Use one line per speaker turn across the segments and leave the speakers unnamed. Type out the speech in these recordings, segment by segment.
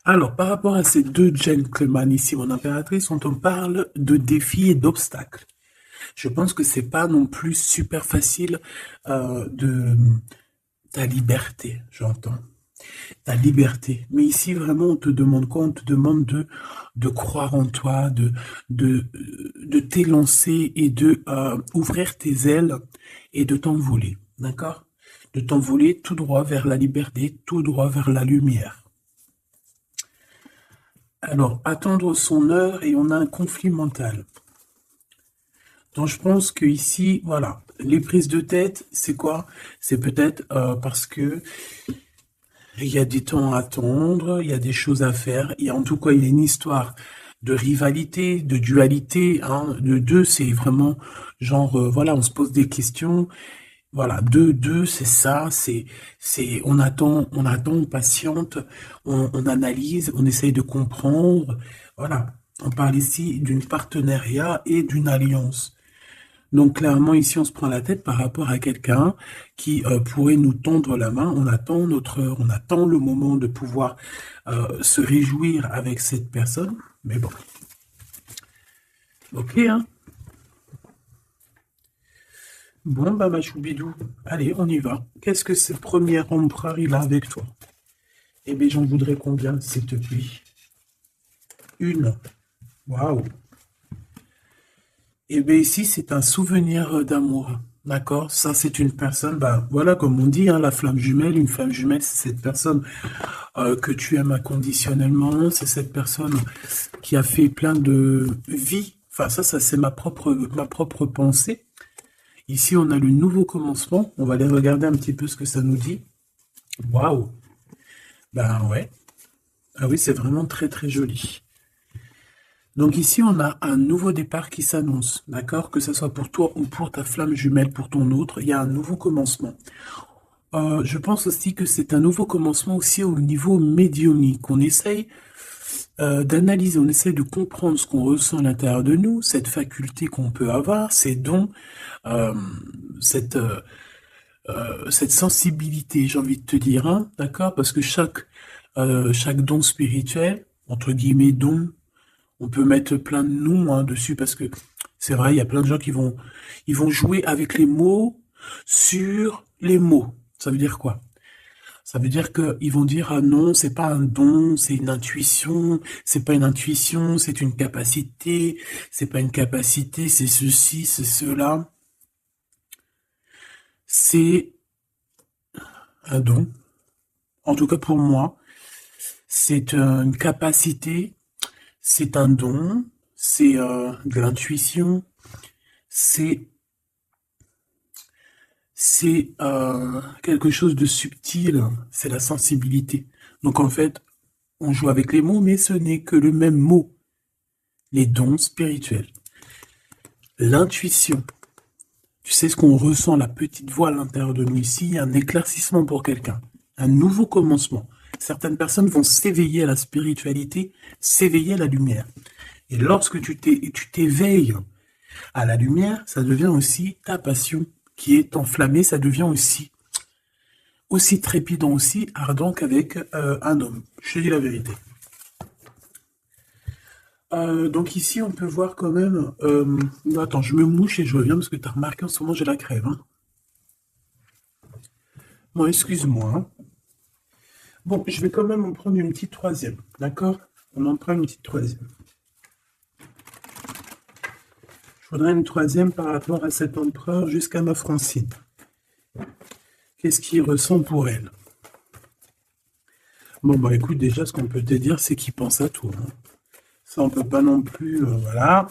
Alors, par rapport à ces deux gentlemen ici, mon impératrice, on parle de défis et d'obstacles. Je pense que c'est pas non plus super facile de ta liberté, j'entends. Ta liberté. Mais ici, vraiment, on te demande quoi? On te demande de croire en toi, de t'élancer et de ouvrir tes ailes et de t'envoler. D'accord? De t'envoler tout droit vers la liberté, tout droit vers la lumière. Alors, attendre son heure et on a un conflit mental. Donc, je pense que ici, voilà, les prises de tête, c'est quoi? C'est peut-être parce que il y a des temps à attendre, il y a des choses à faire. En tout cas, il y a une histoire de rivalité, de dualité. Hein, de deux, c'est vraiment genre, voilà, on se pose des questions. Voilà, deux, c'est ça. On attend, on patiente, on analyse, on essaye de comprendre. Voilà, on parle ici d'une partenariat et d'une alliance. Donc clairement, ici, on se prend la tête par rapport à quelqu'un qui pourrait nous tendre la main. On attend notre heure, on attend le moment de pouvoir se réjouir avec cette personne. Mais bon, ok, hein. Bon, bah, ma choubidou, allez, on y va. Qu'est-ce que ce premier empereur il a avec toi? Eh bien, j'en voudrais combien, s'il te plaît? Une. Waouh. Eh bien, ici, c'est un souvenir d'amour. D'accord? Ça, c'est une personne, bah, voilà, comme on dit, hein, la flamme jumelle. Une flamme jumelle, c'est cette personne que tu aimes inconditionnellement. C'est cette personne qui a fait plein de vie. Enfin, ça, c'est ma propre pensée. Ici, on a le nouveau commencement. On va aller regarder un petit peu ce que ça nous dit. Waouh! Ben ouais. Ah oui, c'est vraiment très, très joli. Donc ici, on a un nouveau départ qui s'annonce, d'accord? Que ce soit pour toi ou pour ta flamme jumelle, pour ton autre, il y a un nouveau commencement. Je pense aussi que c'est un nouveau commencement aussi au niveau médiumnique. On essaye d'analyser, on essaye de comprendre ce qu'on ressent à l'intérieur de nous, cette faculté qu'on peut avoir, ces dons, euh, cette, euh, cette sensibilité, j'ai envie de te dire, hein, d'accord? Parce que chaque don spirituel, entre guillemets don, on peut mettre plein de noms hein, dessus parce que c'est vrai, il y a plein de gens ils vont jouer avec les mots sur les mots. Ça veut dire quoi? Ça veut dire qu'ils vont dire ah non, c'est pas un don, c'est une intuition, c'est pas une intuition, c'est une capacité, c'est pas une capacité, c'est ceci, c'est cela. C'est un don. En tout cas pour moi, c'est une capacité, c'est un don, c'est de l'intuition, c'est quelque chose de subtil, c'est la sensibilité. Donc en fait, on joue avec les mots, mais ce n'est que le même mot. Les dons spirituels. L'intuition. Tu sais ce qu'on ressent, la petite voix à l'intérieur de nous ici, il y a un éclaircissement pour quelqu'un, un nouveau commencement. Certaines personnes vont s'éveiller à la spiritualité, s'éveiller à la lumière. Et lorsque tu t'éveilles à la lumière, ça devient aussi ta passion qui est enflammée, ça devient aussi trépidant, aussi ardent qu'avec un homme. Je te dis la vérité. Donc ici, on peut voir quand même... attends, je me mouche et je reviens parce que tu as remarqué en ce moment, j'ai la crève. Hein. Bon, excuse-moi. Hein. Bon, je vais quand même en prendre une petite troisième. D'accord? On en prend une petite troisième. Je voudrais une troisième par rapport à cet empereur jusqu'à ma Francine. Qu'est-ce qu'il ressent pour elle? Bon, bah écoute, déjà, ce qu'on peut te dire, c'est qu'il pense à toi. Hein. Ça, on peut pas non plus... voilà.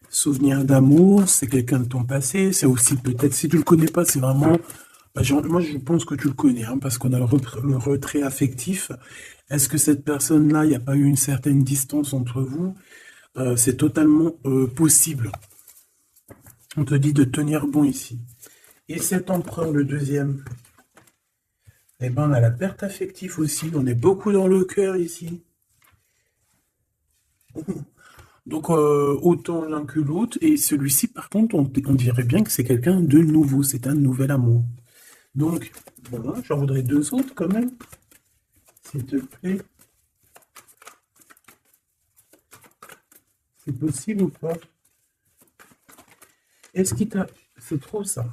Souvenir d'amour, c'est quelqu'un de ton passé. C'est aussi peut-être, si tu le connais pas, c'est vraiment... Bah, moi, je pense que tu le connais, hein, parce qu'on a le retrait affectif. Est-ce que cette personne-là, il n'y a pas eu une certaine distance entre vous? C'est totalement possible. On te dit de tenir bon ici. Et cet empereur, le deuxième, eh ben, on a la perte affective aussi. On est beaucoup dans le cœur ici. Donc, autant l'un que l'autre. Et celui-ci, par contre, on dirait bien que c'est quelqu'un de nouveau. C'est un nouvel amour. Donc, bon, j'en voudrais deux autres quand même. S'il te plaît. C'est possible ou pas? Est-ce qu'il t'a... C'est trop ça.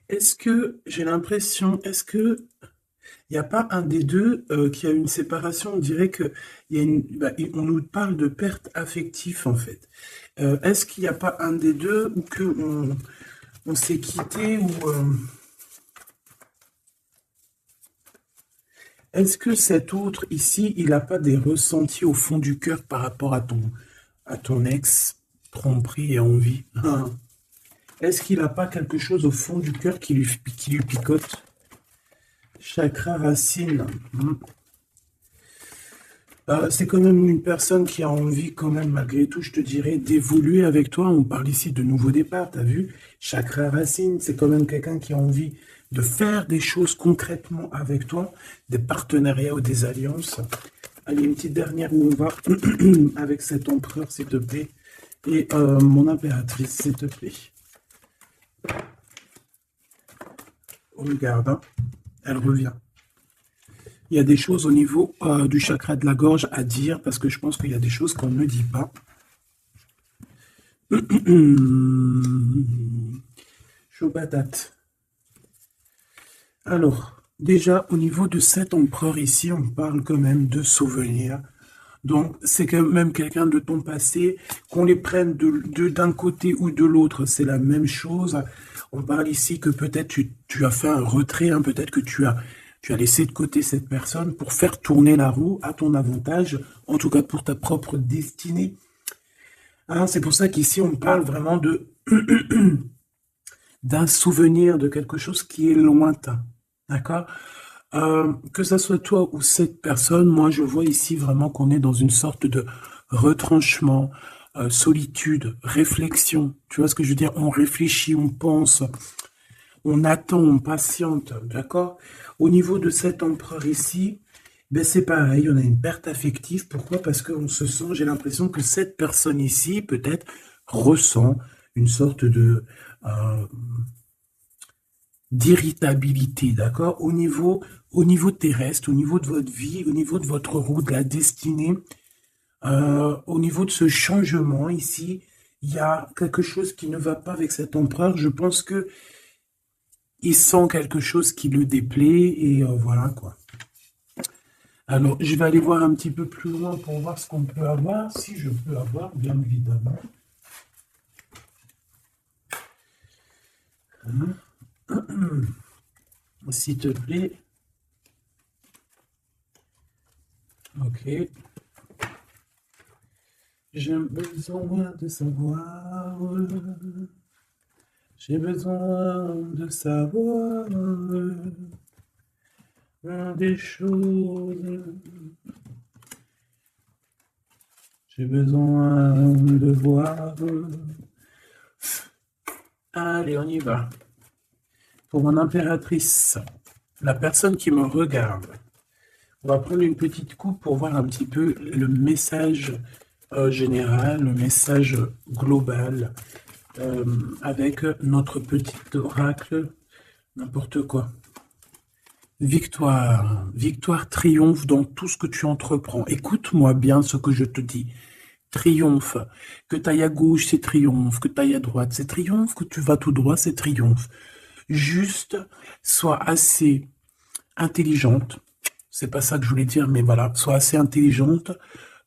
Est-ce que j'ai l'impression, est-ce que il n'y a pas un des deux qui a une séparation? On dirait que il y a on nous parle de perte affective en fait. Est-ce qu'il n'y a pas un des deux ou que on s'est quitté ou est-ce que cet autre ici, il n'a pas des ressentis au fond du cœur par rapport à ton ex, tromperie et envie? Est-ce qu'il n'a pas quelque chose au fond du cœur qui lui picote? Chakra racine. C'est quand même une personne qui a envie, quand même, malgré tout, je te dirais, d'évoluer avec toi. On parle ici de nouveau départ, t'as vu? Chakra racine, c'est quand même quelqu'un qui a envie de faire des choses concrètement avec toi, des partenariats ou des alliances. Allez, une petite dernière où on va avec cet empereur, s'il te plaît, et mon impératrice, s'il te plaît. Regarde, hein, elle revient. Il y a des choses au niveau du chakra de la gorge à dire, parce que je pense qu'il y a des choses qu'on ne dit pas. Chaud patate. Alors, déjà, au niveau de cet empereur ici, on parle quand même de souvenirs. Donc, c'est quand même quelqu'un de ton passé, qu'on les prenne d'un côté ou de l'autre, c'est la même chose. On parle ici que peut-être tu as fait un retrait, hein, peut-être que tu as laissé de côté cette personne pour faire tourner la roue à ton avantage, en tout cas pour ta propre destinée. Hein, c'est pour ça qu'ici, on parle vraiment d'un souvenir, de quelque chose qui est lointain. D'accord? Que ça soit toi ou cette personne, moi je vois ici vraiment qu'on est dans une sorte de retranchement, solitude, réflexion. Tu vois ce que je veux dire? On réfléchit, on pense, on attend, on patiente, d'accord? Au niveau de cet empereur ici, ben c'est pareil, on a une perte affective. Pourquoi? Parce qu'on se sent, j'ai l'impression que cette personne ici, peut-être, ressent une sorte de... d'irritabilité, d'accord? Au niveau terrestre, au niveau de votre vie, au niveau de votre route, de la destinée, au niveau de ce changement ici, il y a quelque chose qui ne va pas avec cet empereur. Je pense que il sent quelque chose qui le déplaît et voilà quoi. Alors, je vais aller voir un petit peu plus loin pour voir ce qu'on peut avoir, si je peux avoir, bien évidemment. S'il te plaît. Ok. J'ai besoin de savoir. J'ai besoin de savoir des choses. J'ai besoin de voir. Allez, on y va. Pour mon impératrice, la personne qui me regarde, on va prendre une petite coupe pour voir un petit peu le message général, le message global, avec notre petit oracle, n'importe quoi. Victoire, victoire, triomphe dans tout ce que tu entreprends. Écoute-moi bien ce que je te dis. Triomphe, que tu ailles à gauche, c'est triomphe, que tu ailles à droite, c'est triomphe, que tu vas tout droit, c'est triomphe. Juste, sois assez intelligente, c'est pas ça que je voulais dire, mais voilà, sois assez intelligente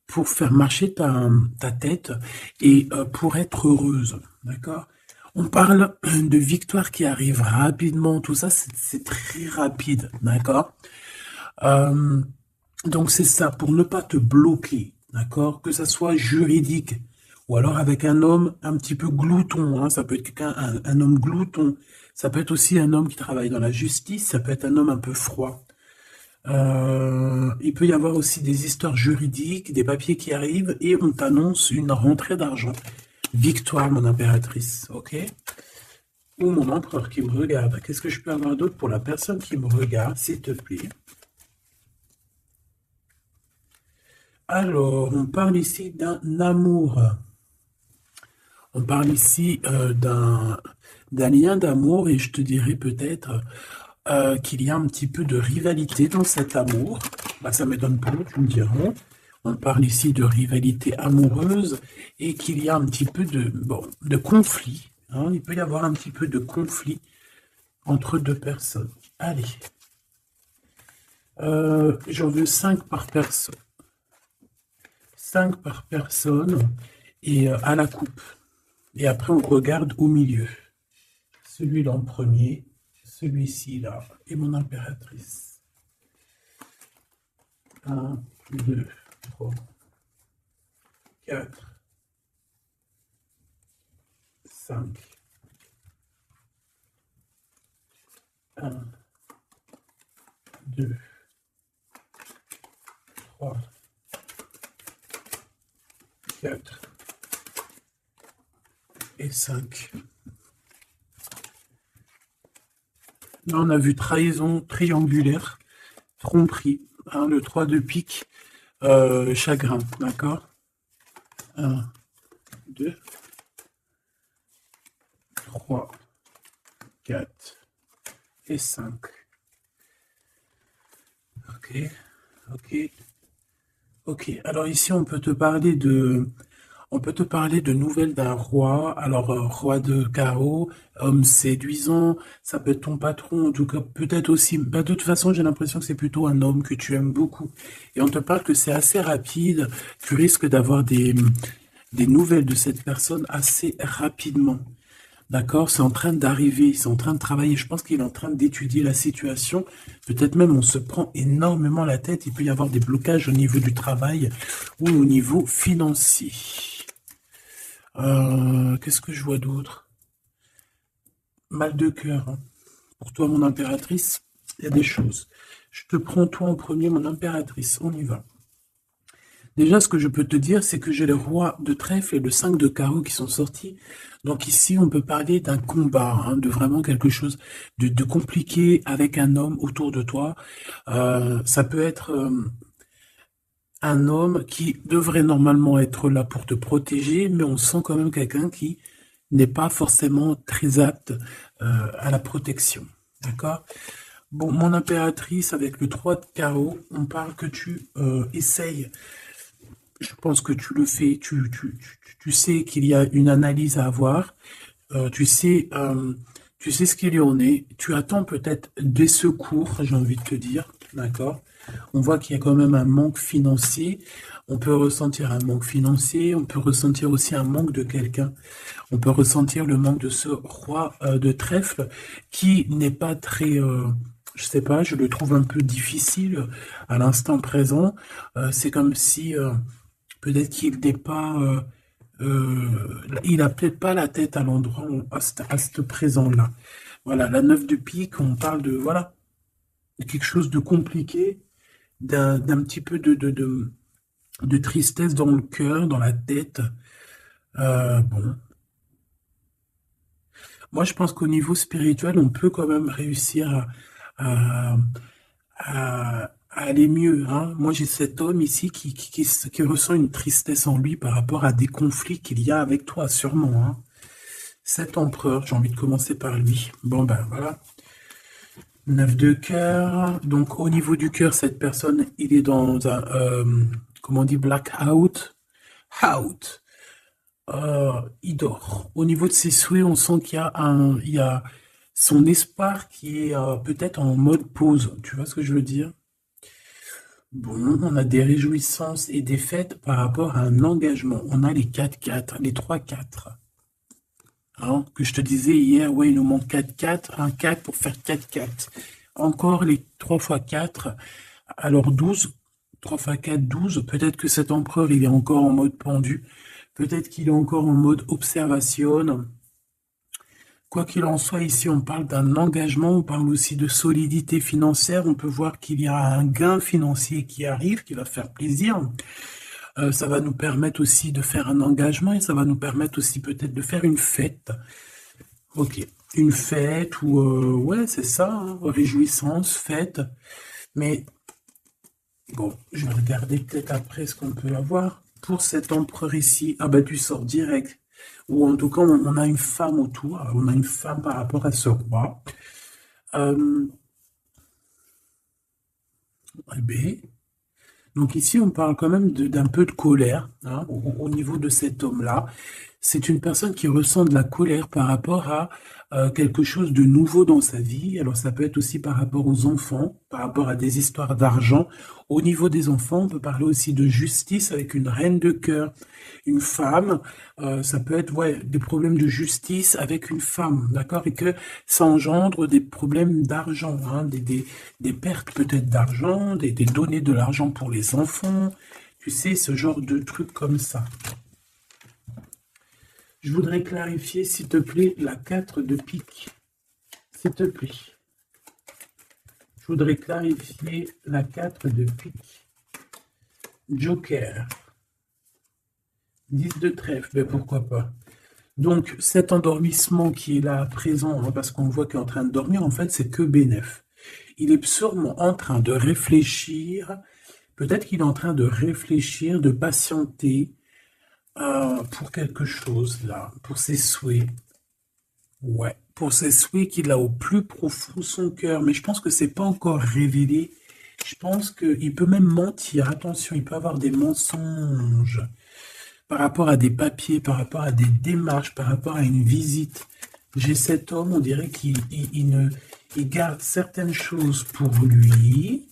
pour faire marcher ta tête et pour être heureuse, d'accord? On parle de victoire qui arrive rapidement, tout ça, c'est très rapide, d'accord? Donc c'est ça, pour ne pas te bloquer, d'accord? Que ça soit juridique, ou alors avec un homme un petit peu glouton, hein, ça peut être quelqu'un, un homme glouton, ça peut être aussi un homme qui travaille dans la justice, ça peut être un homme un peu froid. Il peut y avoir aussi des histoires juridiques, des papiers qui arrivent, et on t'annonce une rentrée d'argent. Victoire, mon impératrice, ok? Ou mon empereur qui me regarde. Qu'est-ce que je peux avoir d'autre pour la personne qui me regarde, s'il te plaît? Alors, on parle ici d'un amour. On parle ici d'un lien d'amour, et je te dirais peut-être qu'il y a un petit peu de rivalité dans cet amour. Bah, ça ne m'étonne pas, tu me diras. On parle ici de rivalité amoureuse et qu'il y a un petit peu de conflit. Hein. Il peut y avoir un petit peu de conflit entre deux personnes. Allez. J'en veux 5 par personne. 5 par personne et à la coupe. Et après, on regarde au milieu. Celui-là en premier, celui-ci là, et mon impératrice. 1, 2, 3, 4, 5. 1, 2, 3, 4 et 5. Là, on a vu trahison triangulaire, tromperie, hein, le 3 de pique, chagrin, d'accord? 1, 2, 3, 4 et 5. Ok, ok, ok. Alors ici, on peut te parler de nouvelles d'un roi. Alors, roi de carreau, homme séduisant, ça peut être ton patron, en tout cas, peut-être aussi. Bah, de toute façon, j'ai l'impression que c'est plutôt un homme que tu aimes beaucoup. Et on te parle que c'est assez rapide. Tu risques d'avoir des nouvelles de cette personne assez rapidement. D'accord? C'est en train d'arriver, c'est en train de travailler. Je pense qu'il est en train d'étudier la situation. Peut-être même on se prend énormément la tête. Il peut y avoir des blocages au niveau du travail ou au niveau financier. Qu'est-ce que je vois d'autre? Mal de cœur. Hein. Pour toi, mon impératrice, il y a des choses. Je te prends toi en premier, mon impératrice. On y va. Déjà, ce que je peux te dire, c'est que j'ai le roi de trèfle et le 5 de carreau qui sont sortis. Donc ici, on peut parler d'un combat, hein, de vraiment quelque chose de compliqué avec un homme autour de toi. Ça peut être un homme qui devrait normalement être là pour te protéger, mais on sent quand même quelqu'un qui n'est pas forcément très apte à la protection. D'accord? Bon, mon impératrice, avec le 3 de carreau, on parle que tu essayes. Je pense que tu le fais, tu sais qu'il y a une analyse à avoir, tu sais ce qu'il y en est, tu attends peut-être des secours, j'ai envie de te dire, d'accord? On voit qu'il y a quand même un manque financier, on peut ressentir un manque financier, on peut ressentir aussi un manque de quelqu'un, on peut ressentir le manque de ce roi de trèfle qui n'est pas très... je sais pas, je le trouve un peu difficile à l'instant présent. C'est comme si peut-être qu'il n'est pas, il a peut-être pas la tête à l'endroit, à ce présent-là. Voilà, la 9 de pique, on parle de, voilà, de quelque chose de compliqué, d'un petit peu de tristesse dans le cœur, dans la tête. Bon, moi je pense qu'au niveau spirituel, on peut quand même réussir à, à aller mieux. Hein. Moi, j'ai cet homme ici qui ressent une tristesse en lui par rapport à des conflits qu'il y a avec toi, sûrement. Hein. Cet empereur, j'ai envie de commencer par lui. Bon, ben voilà. 9 de cœur. Donc, au niveau du cœur, cette personne, il est dans un, comment on dit, blackout. Out. Il dort. Au niveau de ses souhaits, on sent il y a son espoir qui est peut-être en mode pause. Tu vois ce que je veux dire? Bon, on a des réjouissances et des fêtes par rapport à un engagement. On a les 4-4, les 3-4. Hein, que je te disais hier, ouais, il nous manque 4-4, un 4 pour faire 4-4. Encore les 3 fois 4, alors 12, 3 fois 4, 12. Peut-être que cet empereur, il est encore en mode pendu. Peut-être qu'il est encore en mode observation. Quoi qu'il en soit, ici, on parle d'un engagement, on parle aussi de solidité financière. On peut voir qu'il y a un gain financier qui arrive, qui va faire plaisir. Ça va nous permettre aussi de faire un engagement et ça va nous permettre aussi peut-être de faire une fête. Ok, une fête ou... ouais, c'est ça, hein, réjouissance, fête. Mais bon, je vais regarder peut-être après ce qu'on peut avoir. Pour cet empereur ici, ah bah tu sors direct. Ou en tout cas, on a une femme autour. On a une femme par rapport à ce roi. Eh ben, Donc ici, on parle quand même d'un peu de colère hein, au niveau de cet homme-là. C'est une personne qui ressent de la colère par rapport à quelque chose de nouveau dans sa vie. Alors ça peut être aussi par rapport aux enfants, par rapport à des histoires d'argent. Au niveau des enfants, on peut parler aussi de justice avec une reine de cœur, une femme. Ça peut être ouais, des problèmes de justice avec une femme, d'accord? Et que ça engendre des problèmes d'argent, hein, des pertes peut-être d'argent, des données de l'argent pour les enfants. Tu sais, ce genre de trucs comme ça. Je voudrais clarifier, s'il te plaît, la 4 de pique. S'il te plaît. Je voudrais clarifier la 4 de pique. Joker. 10 de trèfle, mais pourquoi pas. Donc, cet endormissement qui est là présent, hein, parce qu'on voit qu'il est en train de dormir, en fait, c'est que bénef. Il est sûrement en train de réfléchir, peut-être qu'il est en train de réfléchir, de patienter pour quelque chose, là, pour ses souhaits. Ouais, pour ses souhaits qu'il a au plus profond de son cœur, mais je pense que c'est pas encore révélé. Je pense qu'il peut même mentir, attention, il peut avoir des mensonges par rapport à des papiers, par rapport à des démarches, par rapport à une visite. J'ai cet homme, on dirait il garde certaines choses pour lui,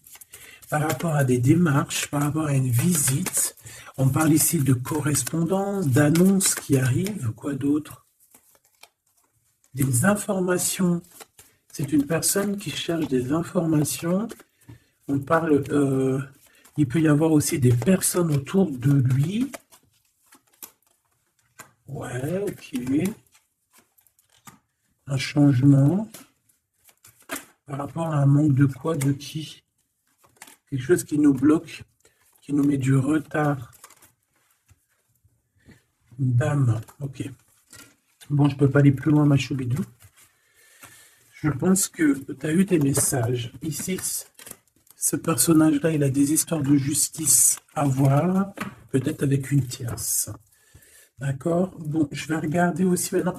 par rapport à des démarches, par rapport à une visite. On parle ici de correspondance, d'annonces qui arrivent, quoi d'autre? Des informations. C'est une personne qui cherche des informations. On parle, il peut y avoir aussi des personnes autour de lui. Ouais, ok. Un changement. Par rapport à un manque de quoi, de qui? Quelque chose qui nous bloque, qui nous met du retard. Dame, ok. Bon, je peux pas aller plus loin, ma choubidou. Je pense que tu as eu des messages. Ici, ce personnage-là, il a des histoires de justice à voir, peut-être avec une tierce. D'accord? Bon, je vais regarder aussi maintenant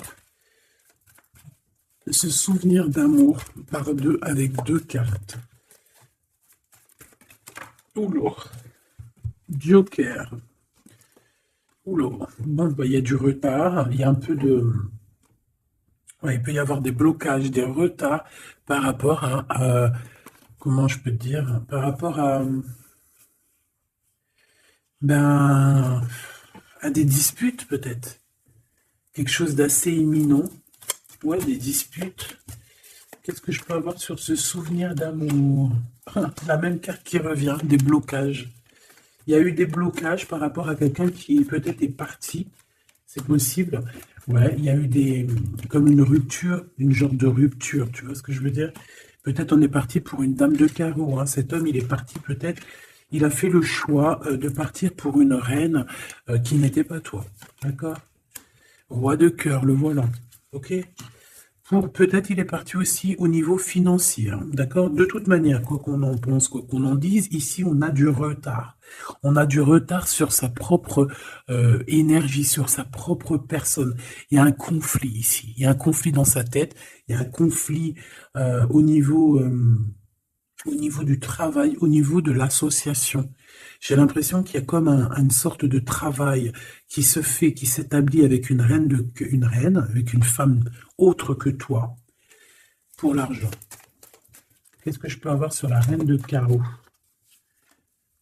ce souvenir d'amour par deux avec deux cartes. Oula. Joker. Oula. Bon, bah, il y a du retard, il y a un peu de... Ouais, il peut y avoir des blocages, des retards par rapport comment je peux dire, par rapport ben, à des disputes peut-être. Quelque chose d'assez imminent. Ouais, des disputes. Qu'est-ce que je peux avoir sur ce souvenir d'amour? La même carte qui revient, des blocages. Il y a eu des blocages par rapport à quelqu'un qui peut-être est parti. C'est possible. Ouais, il y a eu comme une rupture, une genre de rupture, tu vois ce que je veux dire? Peut-être on est parti pour une dame de carreau, hein. Cet homme, il est parti peut-être, il a fait le choix de partir pour une reine qui n'était pas toi. D'accord? Roi de cœur, le voilà. Ok? Peut-être il est parti aussi au niveau financier, hein, d'accord? De toute manière, quoi qu'on en pense, quoi qu'on en dise, ici on a du retard. On a du retard sur sa propre énergie, sur sa propre personne. Il y a un conflit ici. Il y a un conflit dans sa tête. Il y a un conflit au niveau du travail, au niveau de l'association. J'ai l'impression qu'il y a comme une sorte de travail qui se fait, qui s'établit avec une reine, avec une femme autre que toi, pour l'argent. Qu'est-ce que je peux avoir sur la reine de carreau?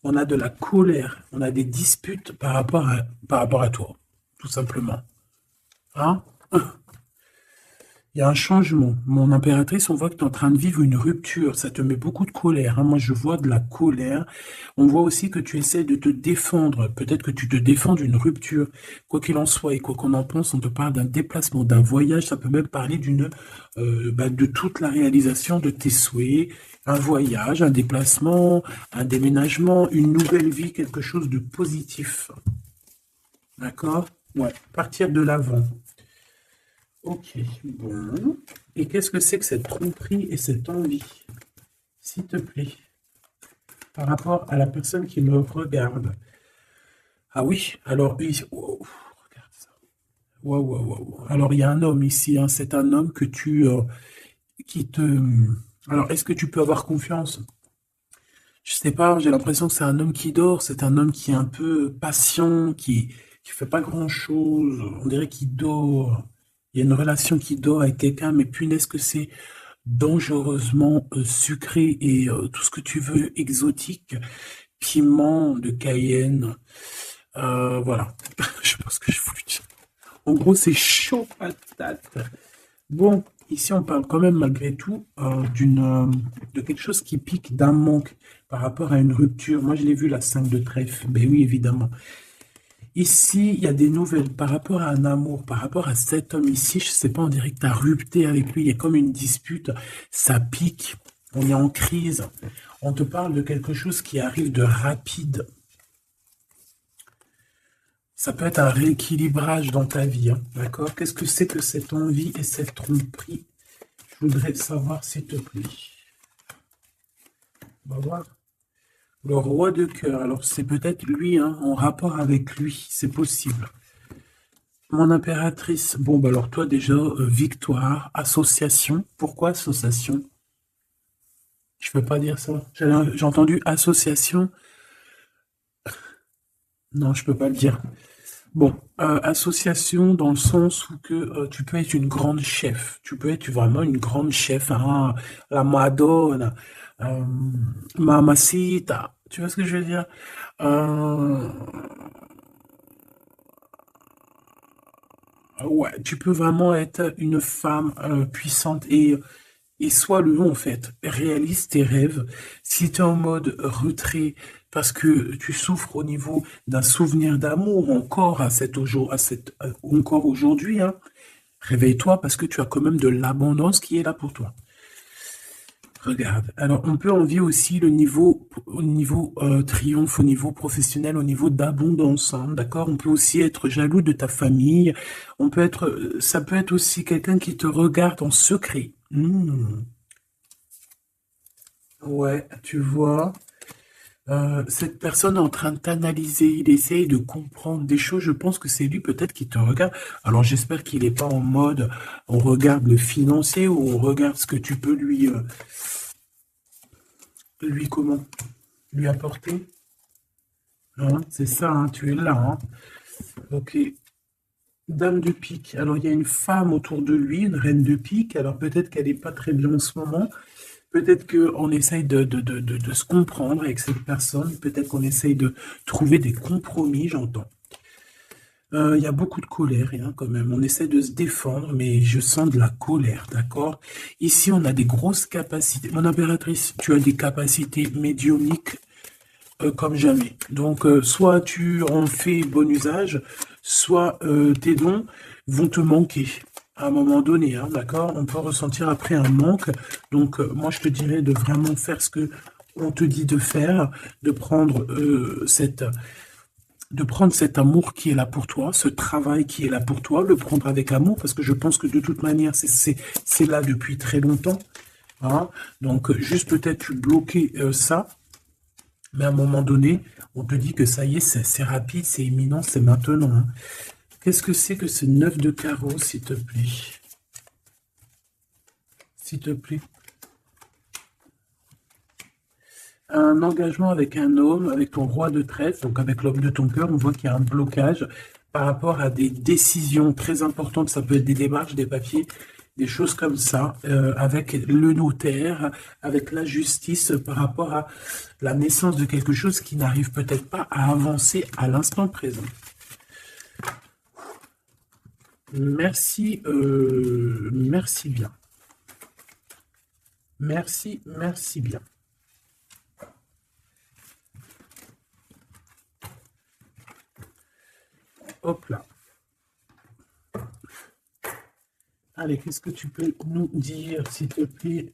On a de la colère, on a des disputes par rapport à toi, tout simplement. Hein? Il y a un changement. Mon impératrice, on voit que tu es en train de vivre une rupture. Ça te met beaucoup de colère, hein. Moi, je vois de la colère. On voit aussi que tu essaies de te défendre. Peut-être que tu te défends d'une rupture. Quoi qu'il en soit et quoi qu'on en pense, on te parle d'un déplacement, d'un voyage. Ça peut même parler de toute la réalisation de tes souhaits. Un voyage, un déplacement, un déménagement, une nouvelle vie, quelque chose de positif. D'accord? Ouais, partir de l'avant. Ok, bon. Et qu'est-ce que c'est que cette tromperie et cette envie? S'il te plaît. Par rapport à la personne qui me regarde. Ah oui, alors, oh, regarde ça. Waouh, waouh, waouh. Alors, il y a un homme ici, hein, c'est un homme qui te... Alors, est-ce que tu peux avoir confiance? Je sais pas, j'ai l'impression que c'est un homme qui dort, c'est un homme qui est un peu patient, qui fait pas grand-chose, on dirait qu'il dort. Il y a une relation qui dort avec quelqu'un, mais punaise que c'est dangereusement sucré et tout ce que tu veux, exotique, piment de Cayenne, voilà. Je sais pas ce que je voulais dire. En gros, c'est chaud patate. Bon, ici on parle quand même malgré tout de quelque chose qui pique, d'un manque par rapport à une rupture. Moi, je l'ai vu la 5 de trèfle. Ben oui, évidemment. Ici, il y a des nouvelles par rapport à un amour, par rapport à cet homme ici. Je sais pas, on dirait que tu as rupté avec lui. Il y a comme une dispute. Ça pique. On est en crise. On te parle de quelque chose qui arrive de rapide. Ça peut être un rééquilibrage dans ta vie, hein, d'accord? Qu'est-ce que c'est que cette envie et cette tromperie? Je voudrais savoir, s'il te plaît. On va voir. Le roi de cœur. Alors, c'est peut-être lui, hein, en rapport avec lui. C'est possible. Mon impératrice. Bon, bah alors toi, déjà, victoire, association. Pourquoi association? Je peux pas dire ça. J'ai entendu association. Non, je peux pas le dire. Bon, association dans le sens où que tu peux être une grande chef, tu peux être vraiment une grande chef, hein, la Madonna, euh, Mamacita, tu vois ce que je veux dire? Euh, ouais, tu peux vraiment être une femme puissante et sois le en fait, réalise tes rêves. Si tu es en mode retrait parce que tu souffres au niveau d'un souvenir d'amour encore encore aujourd'hui, hein, réveille-toi parce que tu as quand même de l'abondance qui est là pour toi. Regarde. Alors, on peut envier aussi le niveau, au niveau triomphe, au niveau professionnel, au niveau d'abondance, hein, d'accord? On peut aussi être jaloux de ta famille. Ça peut être aussi quelqu'un qui te regarde en secret. Ouais, tu vois, cette personne est en train de t'analyser, il essaye de comprendre des choses. Je pense que c'est lui peut-être qui te regarde. Alors j'espère qu'il n'est pas en mode on regarde le financier ou on regarde ce que tu peux lui comment, lui apporter. Hein, c'est ça, hein, tu es là. Hein. Ok. Dame de pique. Alors il y a une femme autour de lui, une reine de pique. Alors peut-être qu'elle n'est pas très bien en ce moment. Peut-être qu'on essaye de se comprendre avec cette personne. Peut-être qu'on essaye de trouver des compromis, j'entends. Il y a beaucoup de colère, hein, quand même. On essaie de se défendre, mais je sens de la colère, d'accord? Ici, on a des grosses capacités. Mon impératrice, tu as des capacités médiumniques comme jamais. Donc, soit tu en fais bon usage, soit tes dons vont te manquer à un moment donné, hein, d'accord? On peut ressentir après un manque. Donc, moi, je te dirais de vraiment faire ce que on te dit de faire, de prendre cet amour qui est là pour toi, ce travail qui est là pour toi, le prendre avec amour, parce que je pense que de toute manière, c'est là depuis très longtemps. Hein. Donc, juste peut-être tu bloquer ça, mais à un moment donné, on te dit que ça y est, c'est rapide, c'est imminent, c'est maintenant. Hein. Qu'est-ce que c'est que ce 9 de carreau, s'il te plaît? S'il te plaît. Un engagement avec un homme, avec ton roi de trèfle, donc avec l'homme de ton cœur, on voit qu'il y a un blocage par rapport à des décisions très importantes. Ça peut être des démarches, des papiers, des choses comme ça, avec le notaire, avec la justice par rapport à la naissance de quelque chose qui n'arrive peut-être pas à avancer à l'instant présent. Merci, merci bien. Merci, merci bien. Hop là. Allez, qu'est-ce que tu peux nous dire, s'il te plaît,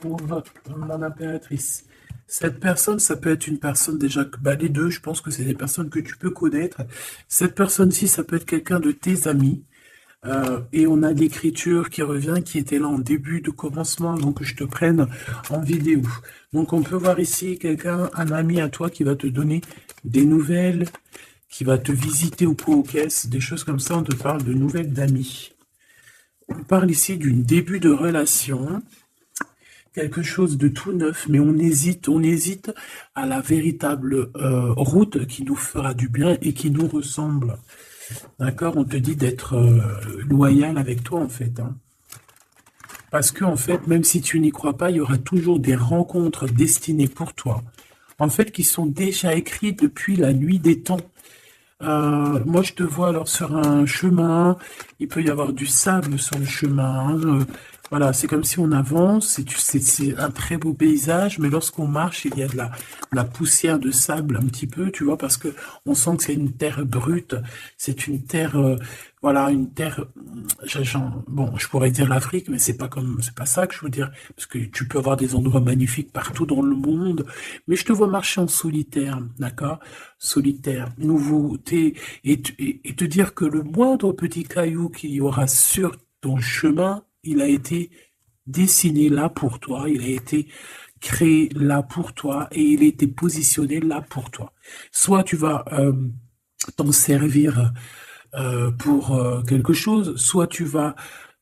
pour mon impératrice? Cette personne, ça peut être une personne déjà, bah, les deux, je pense que c'est des personnes que tu peux connaître. Cette personne-ci, ça peut être quelqu'un de tes amis. Et on a l'écriture qui revient, qui était là en début de commencement, donc que je te prenne en vidéo. Donc on peut voir ici quelqu'un, un ami à toi qui va te donner des nouvelles, qui va te visiter au pot aux caisses, des choses comme ça, on te parle de nouvelles d'amis. On parle ici d'un début de relation. quelque chose de tout neuf, mais on hésite à la véritable route qui nous fera du bien et qui nous ressemble. D'accord? On te dit d'être loyal avec toi, en fait, hein. Parce que, en fait, même si tu n'y crois pas, il y aura toujours des rencontres destinées pour toi, en fait, qui sont déjà écrites depuis la nuit des temps. Moi, je te vois alors sur un chemin, il peut y avoir du sable sur le chemin, hein. Voilà, c'est comme si on avance, c'est un très beau paysage, mais lorsqu'on marche, il y a de la poussière de sable un petit peu, tu vois, parce que on sent que c'est une terre brute, c'est une terre, voilà, une terre, bon, je pourrais dire l'Afrique, mais c'est pas ça que je veux dire, parce que tu peux avoir des endroits magnifiques partout dans le monde, mais je te vois marcher en solitaire, d'accord? Solitaire, nouveauté, et te dire que le moindre petit caillou qu'il y aura sur ton chemin, il a été dessiné là pour toi, il a été créé là pour toi et il a été positionné là pour toi. Soit tu vas t'en servir pour quelque chose, soit tu vas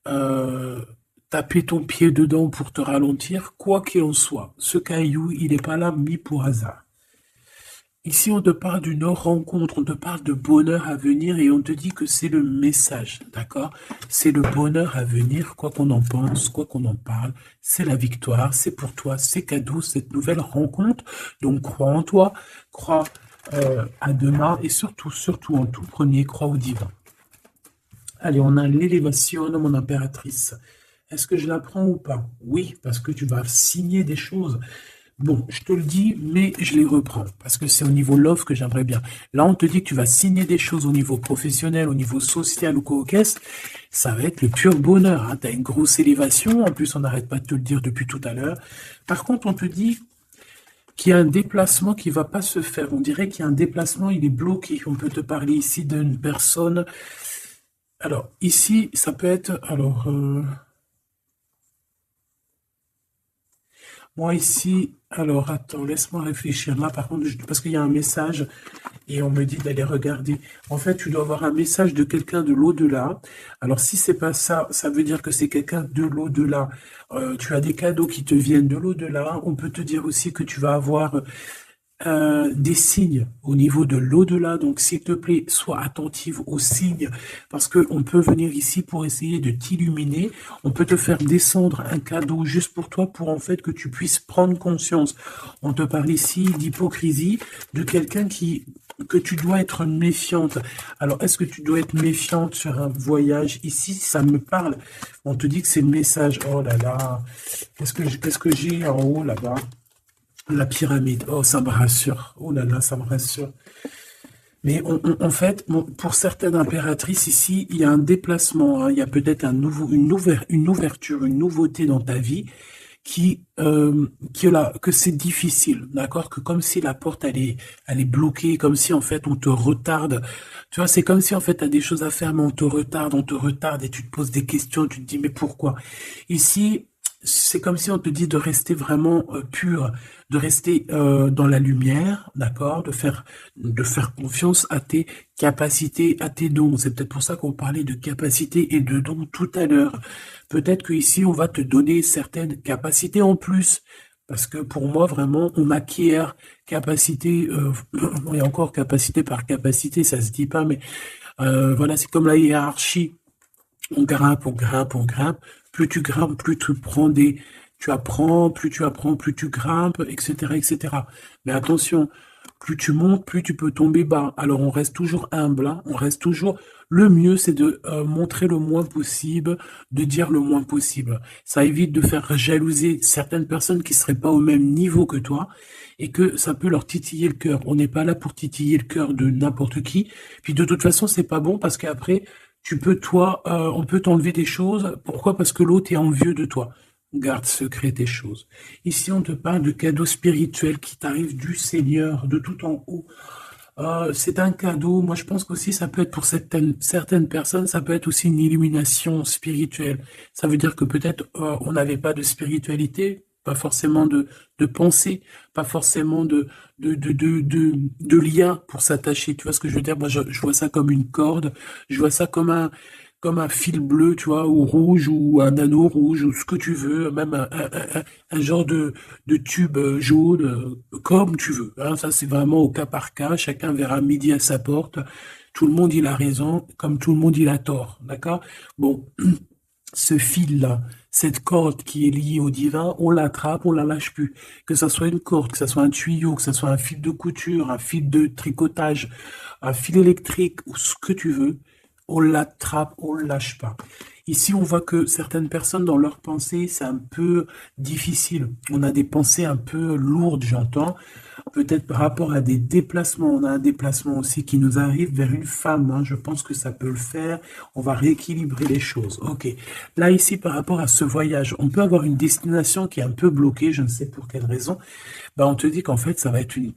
euh, taper ton pied dedans pour te ralentir, quoi qu'il en soit. Ce caillou, il n'est pas là mis pour hasard. Ici, on te parle d'une rencontre, on te parle de bonheur à venir et on te dit que c'est le message, d'accord? C'est le bonheur à venir, quoi qu'on en pense, quoi qu'on en parle. C'est la victoire, c'est pour toi, c'est cadeau, cette nouvelle rencontre. Donc, crois en toi, crois à demain et surtout, surtout en tout premier, crois au divin. Allez, on a l'élévation, mon impératrice. Est-ce que je la prends ou pas? Oui, parce que tu vas signer des choses. Bon, je te le dis, mais je les reprends, parce que c'est au niveau love que j'aimerais bien. Là, on te dit que tu vas signer des choses au niveau professionnel, au niveau social ou quoi, ça va être le pur bonheur, hein. Tu as une grosse élévation, en plus on n'arrête pas de te le dire depuis tout à l'heure. Par contre, on te dit qu'il y a un déplacement qui va pas se faire. On dirait qu'il y a un déplacement, il est bloqué. On peut te parler ici d'une personne. Alors, ici, ça peut être... Alors, moi ici, alors attends, laisse-moi réfléchir. Là, par contre, parce qu'il y a un message et on me dit d'aller regarder. En fait, tu dois avoir un message de quelqu'un de l'au-delà. Alors, si c'est pas ça, ça veut dire que c'est quelqu'un de l'au-delà. Tu as des cadeaux qui te viennent de l'au-delà. On peut te dire aussi que tu vas avoir des signes au niveau de l'au-delà. Donc, s'il te plaît, sois attentive aux signes parce que on peut venir ici pour essayer de t'illuminer. On peut te faire descendre un cadeau juste pour toi pour en fait que tu puisses prendre conscience. On te parle ici d'hypocrisie, de quelqu'un que tu dois être méfiante. Alors, est-ce que tu dois être méfiante sur un voyage? Ici, ça me parle. On te dit que c'est le message. Oh là là, qu'est-ce que j'ai en haut là-bas? La pyramide, oh, ça me rassure. Oh là là, ça me rassure. Mais en fait, bon, pour certaines impératrices ici, il y a un déplacement, hein. Il y a peut-être une ouverture, une nouveauté dans ta vie qui est là, que c'est difficile, d'accord? Que comme si la porte elle est bloquée, comme si en fait on te retarde. Tu vois, c'est comme si en fait tu as des choses à faire, mais on te retarde et tu te poses des questions, tu te dis mais pourquoi? Ici, c'est comme si on te dit de rester vraiment pur, de rester dans la lumière, d'accord, de faire confiance à tes capacités, à tes dons. C'est peut-être pour ça qu'on parlait de capacités et de dons tout à l'heure. Peut-être qu'ici on va te donner certaines capacités en plus. Parce que pour moi, vraiment, on acquiert capacité, et encore capacité par capacité, ça se dit pas, mais voilà, c'est comme la hiérarchie. On grimpe, on grimpe, on grimpe. Plus tu grimpes, plus tu prends tu apprends, plus tu grimpes, etc., etc. Mais attention, plus tu montes, plus tu peux tomber bas. Alors on reste toujours humble, hein. On reste toujours. Le mieux, c'est de montrer le moins possible, de dire le moins possible. Ça évite de faire jalouser certaines personnes qui seraient pas au même niveau que toi et que ça peut leur titiller le cœur. On n'est pas là pour titiller le cœur de n'importe qui. Puis de toute façon, c'est pas bon parce qu'après, toi, on peut t'enlever des choses. Pourquoi? Parce que l'autre est envieux de toi. Garde secret tes choses. Ici, on te parle de cadeaux spirituels qui t'arrivent du Seigneur, de tout en haut. C'est un cadeau. Moi, je pense qu'aussi, ça peut être pour certaines personnes, ça peut être aussi une illumination spirituelle. Ça veut dire que peut-être on n'avait pas de spiritualité, pas forcément de pensée, pas forcément de lien pour s'attacher. Tu vois ce que je veux dire? Moi, je vois ça comme une corde. Je vois ça comme comme un fil bleu, tu vois, ou rouge, ou un anneau rouge, ou ce que tu veux, même un genre de tube jaune, comme tu veux. Hein. Ça, c'est vraiment au cas par cas. Chacun verra midi à sa porte. Tout le monde, il a raison, comme tout le monde, il a tort. D'accord? Bon, ce fil-là, cette corde qui est liée au divin, on l'attrape, on la lâche plus. Que ça soit une corde, que ça soit un tuyau, que ça soit un fil de couture, un fil de tricotage, un fil électrique ou ce que tu veux, on l'attrape, on le lâche pas. Ici, on voit que certaines personnes, dans leurs pensées, c'est un peu difficile. On a des pensées un peu lourdes, j'entends. Peut-être par rapport à des déplacements. On a un déplacement aussi qui nous arrive vers une femme. Hein. Je pense que ça peut le faire. On va rééquilibrer les choses. Ok. Là, ici, par rapport à ce voyage, on peut avoir une destination qui est un peu bloquée. Je ne sais pour quelle raison. Ben, on te dit qu'en fait, ça va être une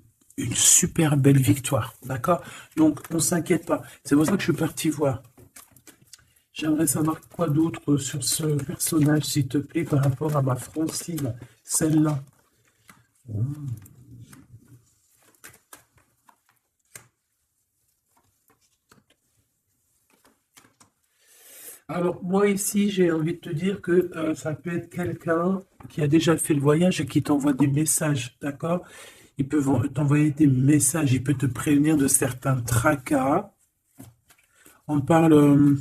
super belle victoire. D'accord? Donc, on s'inquiète pas. C'est pour ça que je suis parti voir. J'aimerais savoir quoi d'autre sur ce personnage, s'il te plaît, par rapport à ma Francine, celle-là. Alors, moi ici, j'ai envie de te dire que ça peut être quelqu'un qui a déjà fait le voyage et qui t'envoie des messages, d'accord? Il peut t'envoyer des messages, il peut te prévenir de certains tracas. On parle...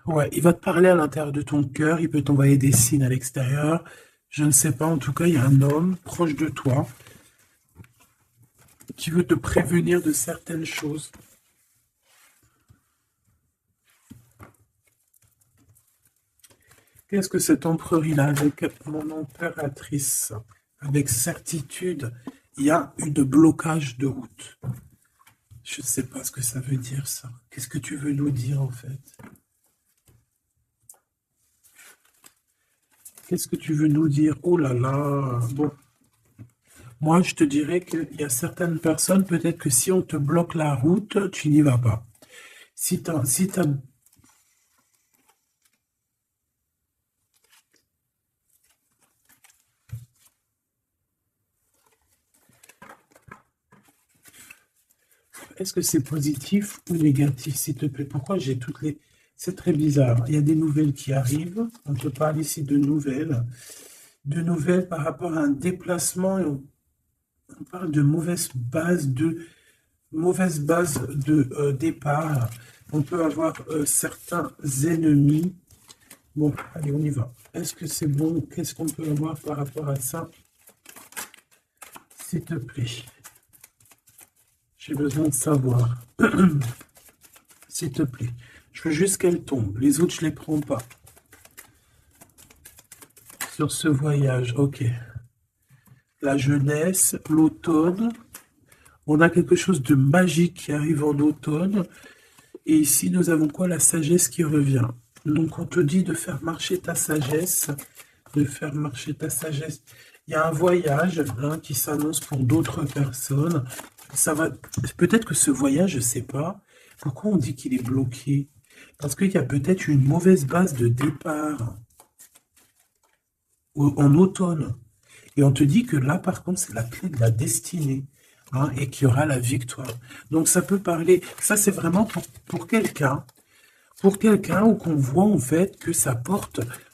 ouais, il va te parler à l'intérieur de ton cœur, il peut t'envoyer des signes à l'extérieur. Je ne sais pas, en tout cas, il y a un homme proche de toi qui veut te prévenir de certaines choses. Qu'est-ce que cet empereur il a avec mon impératrice? Avec certitude, il y a eu de blocage de route. Je ne sais pas ce que ça veut dire, ça. Qu'est-ce que tu veux nous dire, en fait? Qu'est-ce que tu veux nous dire? Oh là là. Bon, moi, je te dirais qu'il y a certaines personnes, peut-être que si on te bloque la route, tu n'y vas pas. Si t'as... Est-ce que c'est positif ou négatif, s'il te plaît? Pourquoi j'ai toutes les... C'est très bizarre. Il y a des nouvelles qui arrivent. On te parle ici de nouvelles. De nouvelles par rapport à un déplacement. Et on parle de mauvaise base de départ. On peut avoir certains ennemis. Bon, allez, on y va. Est-ce que c'est bon? Qu'est-ce qu'on peut avoir par rapport à ça? S'il te plaît. J'ai besoin de savoir. S'il te plaît. Je veux juste qu'elle tombe. Les autres, je les prends pas. Sur ce voyage, ok. La jeunesse, l'automne. On a quelque chose de magique qui arrive en automne. Et ici, nous avons quoi? La sagesse qui revient. Donc, on te dit de faire marcher ta sagesse. De faire marcher ta sagesse. Il y a un voyage hein, qui s'annonce pour d'autres personnes. Ça va. Peut-être que ce voyage, je ne sais pas. Pourquoi on dit qu'il est bloqué? Parce qu'il y a peut-être une mauvaise base de départ en automne. Et on te dit que là, par contre, c'est la clé de la destinée. Hein, et qu'il y aura la victoire. Donc ça peut parler, ça c'est vraiment pour quelqu'un où qu'on voit en fait que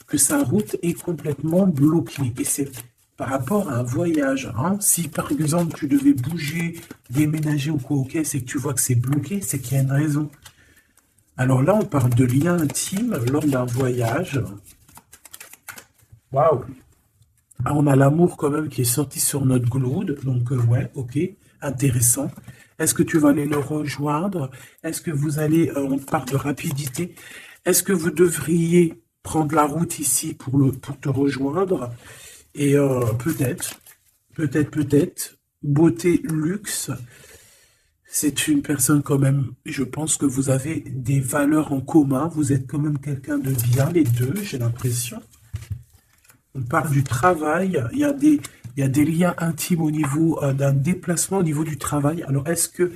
que sa route est complètement bloquée. Et c'est par rapport à un voyage. Hein. Si par exemple tu devais bouger, déménager ou quoi, ok, c'est que tu vois que c'est bloqué, c'est qu'il y a une raison. Alors là, on parle de lien intime lors d'un voyage. Waouh! Ah, on a l'amour quand même qui est sorti sur notre gloude, donc ouais, ok, intéressant. Est-ce que tu vas aller le rejoindre? Est-ce que vous allez, on parle de rapidité, est-ce que vous devriez prendre la route ici pour te rejoindre? Et peut-être, beauté, luxe, c'est une personne quand même, je pense que vous avez des valeurs en commun, vous êtes quand même quelqu'un de bien, les deux, j'ai l'impression. On parle du travail, il y a des liens intimes au niveau d'un déplacement au niveau du travail. Alors, est-ce que,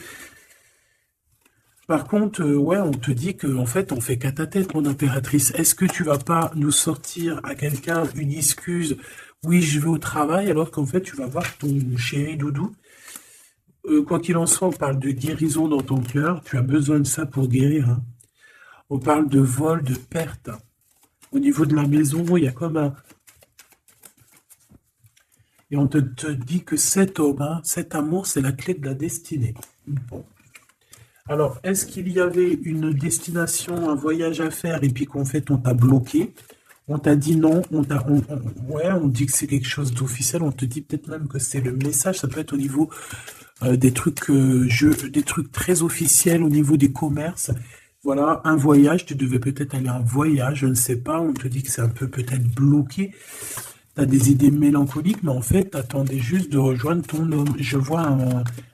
par contre, ouais, on te dit qu'en fait, on fait qu'à ta tête, mon impératrice. Est-ce que tu vas pas nous sortir à quelqu'un une excuse? Oui, je vais au travail, alors qu'en fait, tu vas voir ton chéri doudou. quoi qu'il en soit, on parle de guérison dans ton cœur. Tu as besoin de ça pour guérir, hein. On parle de vol, de perte. Au niveau de la maison, il y a comme un... Et on te dit que cet homme, hein, cet amour, c'est la clé de la destinée. Bon. Alors, est-ce qu'il y avait une destination, un voyage à faire, et puis qu'en fait, on t'a bloqué? On t'a dit non, ouais, on dit que c'est quelque chose d'officiel, on te dit peut-être même que c'est le message, ça peut être au niveau des trucs, des trucs très officiels, au niveau des commerces. Voilà, un voyage, tu devais peut-être aller en voyage, je ne sais pas, on te dit que c'est un peu peut-être bloqué. Tu as des idées mélancoliques, mais en fait, tu attendais juste de rejoindre ton homme. Je vois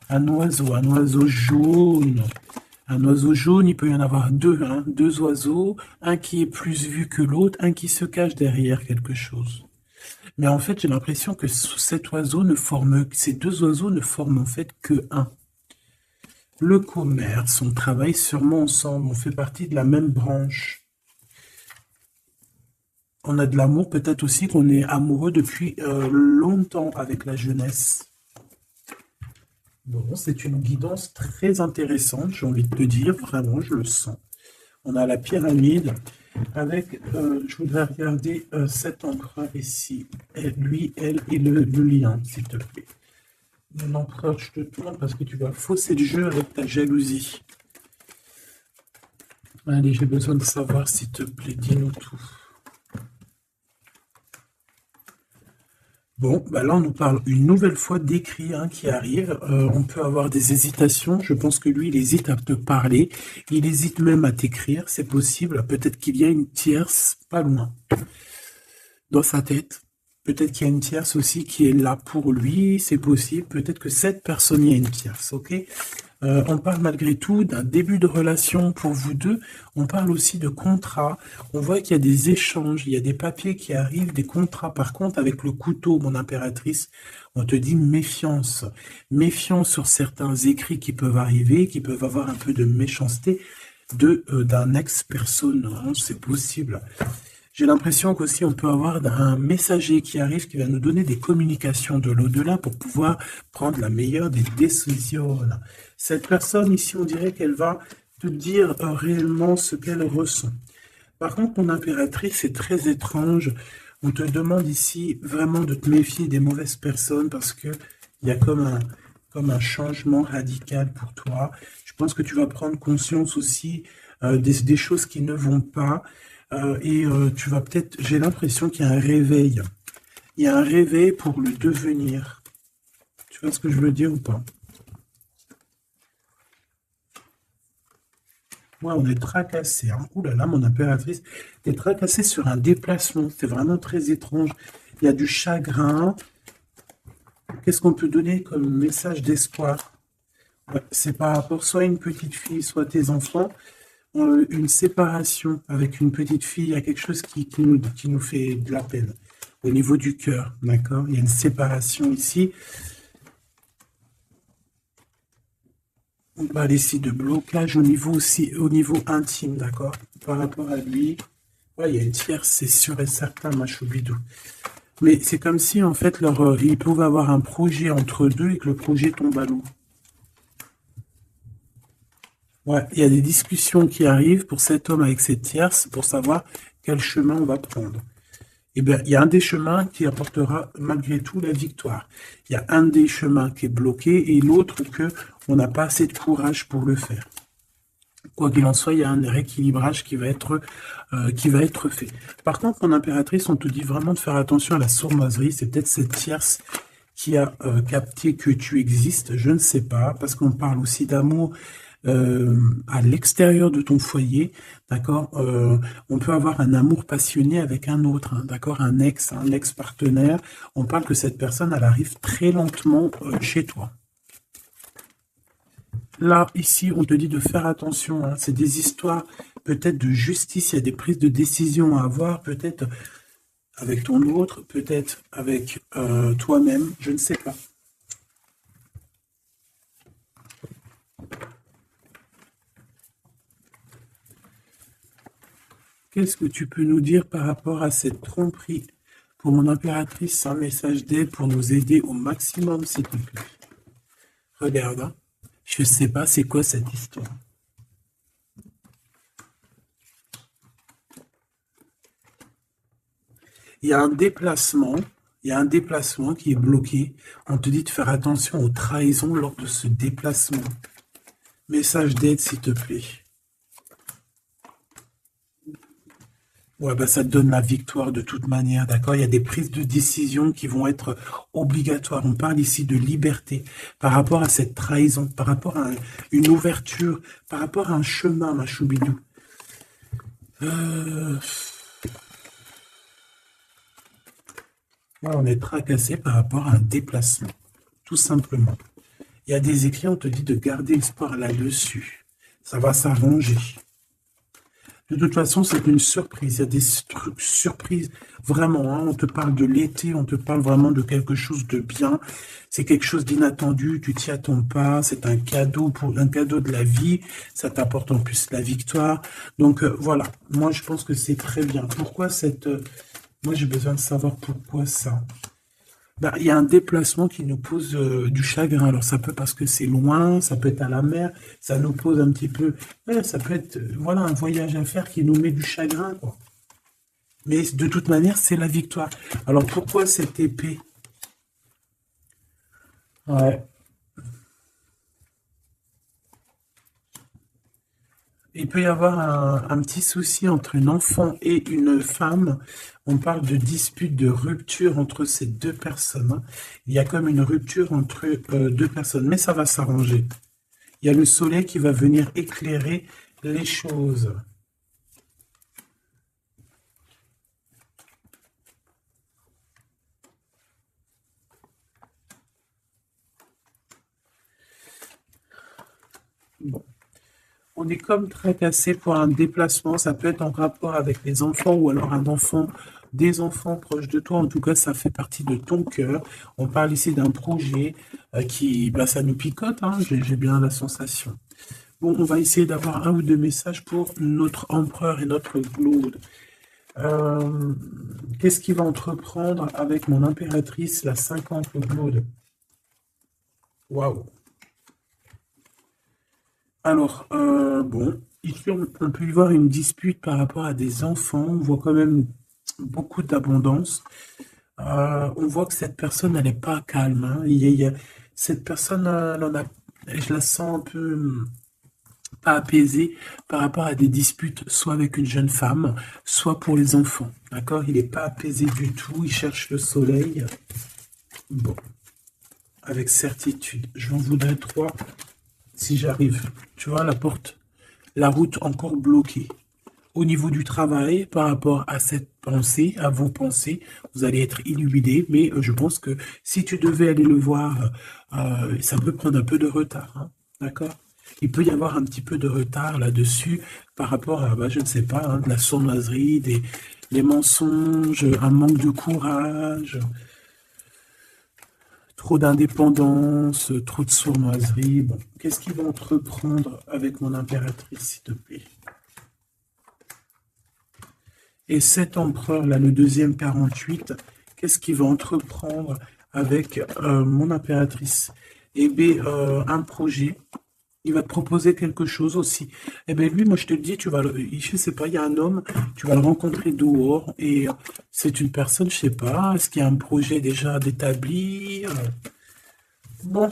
un oiseau jaune. Un oiseau jaune, il peut y en avoir deux, hein, deux oiseaux, un qui est plus vu que l'autre, un qui se cache derrière quelque chose. Mais en fait, j'ai l'impression que ces deux oiseaux ne forment en fait que un. Le commerce, on travaille sûrement ensemble, on fait partie de la même branche. On a de l'amour, peut-être aussi qu'on est amoureux depuis longtemps avec la jeunesse. Bon, c'est une guidance très intéressante, j'ai envie de te dire, vraiment, je le sens. On a la pyramide avec, je voudrais regarder cet empereur ici. Lui, elle et le lien, s'il te plaît. L'empereur, je te tourne parce que tu vas fausser le jeu avec ta jalousie. Allez, j'ai besoin de savoir, s'il te plaît, dis-nous tout. Bon, bah là, on nous parle une nouvelle fois d'écrit hein, qui arrive. On peut avoir des hésitations. Je pense que lui, il hésite à te parler. Il hésite même à t'écrire. C'est possible. Peut-être qu'il y a une tierce pas loin dans sa tête. Peut-être qu'il y a une tierce aussi qui est là pour lui. C'est possible. Peut-être que cette personne, il y a une tierce. Ok. On parle malgré tout d'un début de relation pour vous deux. On parle aussi de contrat. On voit qu'il y a des échanges, il y a des papiers qui arrivent, des contrats. Par contre, avec le couteau, mon impératrice, on te dit méfiance. Méfiance sur certains écrits qui peuvent arriver, qui peuvent avoir un peu de méchanceté d'un ex-personne. Hein, c'est possible. J'ai l'impression qu'aussi on peut avoir un messager qui arrive, qui va nous donner des communications de l'au-delà pour pouvoir prendre la meilleure des décisions. Cette personne ici, on dirait qu'elle va te dire réellement ce qu'elle ressent. Par contre, mon impératrice, c'est très étrange. On te demande ici vraiment de te méfier des mauvaises personnes parce que il y a comme un changement radical pour toi. Je pense que tu vas prendre conscience aussi des choses qui ne vont pas. Tu vas peut-être, j'ai l'impression qu'il y a un réveil. Il y a un réveil pour le devenir. Tu vois ce que je veux dire ou pas? Ouais, on est tracassé. Hein. Ouh là là, mon impératrice, t'es tracassé sur un déplacement. C'est vraiment très étrange. Il y a du chagrin. Qu'est-ce qu'on peut donner comme message d'espoir? Ouais, c'est par rapport soit à une petite fille, soit tes enfants. Une séparation avec une petite fille, il y a quelque chose qui nous fait de la peine au niveau du cœur, d'accord? Il y a une séparation ici. On parle ici de blocage au niveau intime, d'accord? Par rapport à lui, ouais, il y a une tierce, c'est sûr et certain, ma choubidou. Mais c'est comme si, en fait, ils pouvaient avoir un projet entre deux et que le projet tombe à l'eau. Ouais, il y a des discussions qui arrivent pour cet homme avec cette tierce pour savoir quel chemin on va prendre. Eh bien, il y a un des chemins qui apportera malgré tout la victoire. Il y a un des chemins qui est bloqué et l'autre que on n'a pas assez de courage pour le faire. Quoi qu'il en soit, il y a un rééquilibrage qui va être fait. Par contre, mon impératrice, on te dit vraiment de faire attention à la sournoiserie. C'est peut-être cette tierce qui a capté que tu existes, je ne sais pas, parce qu'on parle aussi d'amour à l'extérieur de ton foyer, d'accord? On peut avoir un amour passionné avec un autre, hein, d'accord? Un ex-partenaire. On parle que cette personne, elle arrive très lentement chez toi. Là, ici, on te dit de faire attention. Hein, c'est des histoires peut-être de justice, il y a des prises de décision à avoir, peut-être avec ton autre, peut-être avec toi-même, je ne sais pas. Qu'est-ce que tu peux nous dire par rapport à cette tromperie? Pour mon impératrice, un message d'aide pour nous aider au maximum, s'il te plaît. Regarde, hein. Je sais pas c'est quoi cette histoire. Il y a un déplacement, il y a un déplacement qui est bloqué. On te dit de faire attention aux trahisons lors de ce déplacement. Message d'aide, s'il te plaît. Ouais, bah ça te donne la victoire de toute manière, d'accord? Il y a des prises de décision qui vont être obligatoires. On parle ici de liberté par rapport à cette trahison, par rapport à une ouverture, par rapport à un chemin, ma choubidou. Euh, ouais, on est tracassé par rapport à un déplacement, tout simplement. Il y a des écrits, on te dit de garder espoir là-dessus. Ça va s'arranger. De toute façon, c'est une surprise. Il y a des trucs surprises. Vraiment, hein, on te parle de l'été, on te parle vraiment de quelque chose de bien. C'est quelque chose d'inattendu, tu t'y attends pas. C'est un cadeau pour un cadeau de la vie. Ça t'apporte en plus la victoire. Donc voilà, moi je pense que c'est très bien. Pourquoi cette... moi j'ai besoin de savoir pourquoi ça. Bah, il y a un déplacement qui nous pose du chagrin. Alors ça peut parce que c'est loin, ça peut être à la mer, ça nous pose un petit peu. Ouais, ça peut être voilà un voyage à faire qui nous met du chagrin, quoi. Mais de toute manière, c'est la victoire. Alors pourquoi cette épée? Ouais. Il peut y avoir un petit souci entre un enfant et une femme. On parle de dispute, de rupture entre ces deux personnes, hein. Il y a comme une rupture entre deux personnes, mais ça va s'arranger. Il y a le soleil qui va venir éclairer les choses. Bon. On est comme tracassé pour un déplacement. Ça peut être en rapport avec les enfants ou alors un enfant, des enfants proches de toi. En tout cas, ça fait partie de ton cœur. On parle ici d'un projet qui, bah, ça nous picote, hein, j'ai bien la sensation. Bon, on va essayer d'avoir un ou deux messages pour notre empereur et notre Claude. Qu'est-ce qu'il va entreprendre avec mon impératrice, la 50, le Claude? Waouh! Alors, bon, ici, on peut y voir une dispute par rapport à des enfants. On voit quand même beaucoup d'abondance. On voit que cette personne, elle n'est pas calme, hein. Cette personne, je la sens un peu pas apaisée par rapport à des disputes, soit avec une jeune femme, soit pour les enfants. D'accord? Il n'est pas apaisé du tout. Il cherche le soleil. Bon, avec certitude. J'en voudrais trois si j'arrive. Tu vois, la route encore bloquée. Au niveau du travail, par rapport à cette pensée, à vos pensées, vous allez être illuminé, mais je pense que si tu devais aller le voir, ça peut prendre un peu de retard, hein, d'accord? Il peut y avoir un petit peu de retard là-dessus par rapport à, bah, je ne sais pas, hein, de la sournoiserie, des mensonges, un manque de courage, trop d'indépendance, trop de sournoiserie. Bon, qu'est-ce qu'ils vont entreprendre avec mon impératrice, s'il te plaît? Et cet empereur-là, le deuxième 48, qu'est-ce qu'il va entreprendre avec mon impératrice? Eh bien, un projet. Il va te proposer quelque chose aussi. Eh bien, lui, moi, je te le dis, je sais pas, il y a un homme, tu vas le rencontrer dehors, et c'est une personne, je sais pas, est-ce qu'il y a un projet déjà d'établir? Bon,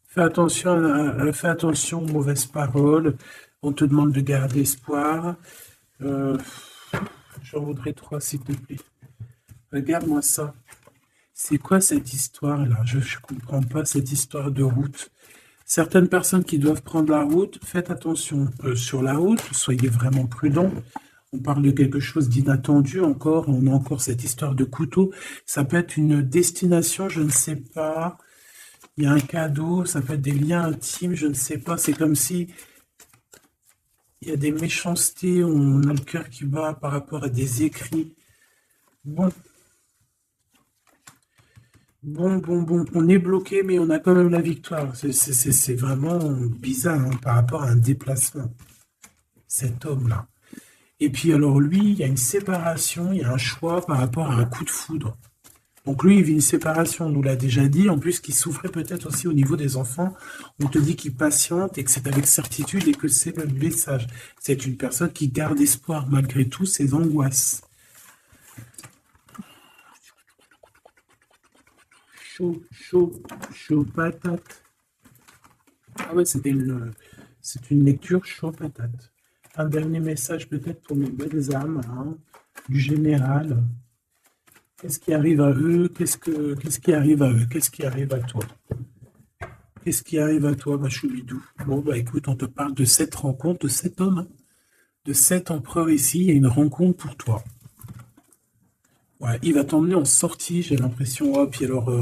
fais attention aux mauvaises paroles. On te demande de garder espoir. Euh, J'en voudrais trois, s'il te plaît. Regarde-moi ça. C'est quoi cette histoire-là? Je ne comprends pas cette histoire de route. Certaines personnes qui doivent prendre la route, faites attention sur la route, soyez vraiment prudents. On parle de quelque chose d'inattendu encore, on a encore cette histoire de couteau. Ça peut être une destination, je ne sais pas. Il y a un cadeau, ça peut être des liens intimes, je ne sais pas. C'est comme si il y a des méchancetés, on a le cœur qui bat par rapport à des écrits. Bon, bon. On est bloqué, mais on a quand même la victoire. C'est vraiment bizarre, hein, par rapport à un déplacement, cet homme-là. Et puis alors lui, il y a une séparation, il y a un choix par rapport à un coup de foudre. Donc lui, il vit une séparation, on nous l'a déjà dit. En plus, qu'il souffrait peut-être aussi au niveau des enfants. On te dit qu'il patiente et que c'est avec certitude et que c'est le message. C'est une personne qui garde espoir malgré tout ses angoisses. Chaud, chaud, chaud patate. Ah ouais, c'est une lecture chaud patate. Un dernier message peut-être pour mes belles âmes, hein, du général. Qu'est-ce qui arrive à eux? Qu'est-ce qui arrive à eux? Qu'est-ce qui arrive à toi? Qu'est-ce qui arrive à toi, ma choubidou? Bon, bah écoute, on te parle de cette rencontre, de cet homme, hein, de cet empereur ici. Il y a une rencontre pour toi. Ouais, il va t'emmener en sortie, j'ai l'impression. Oh, puis alors,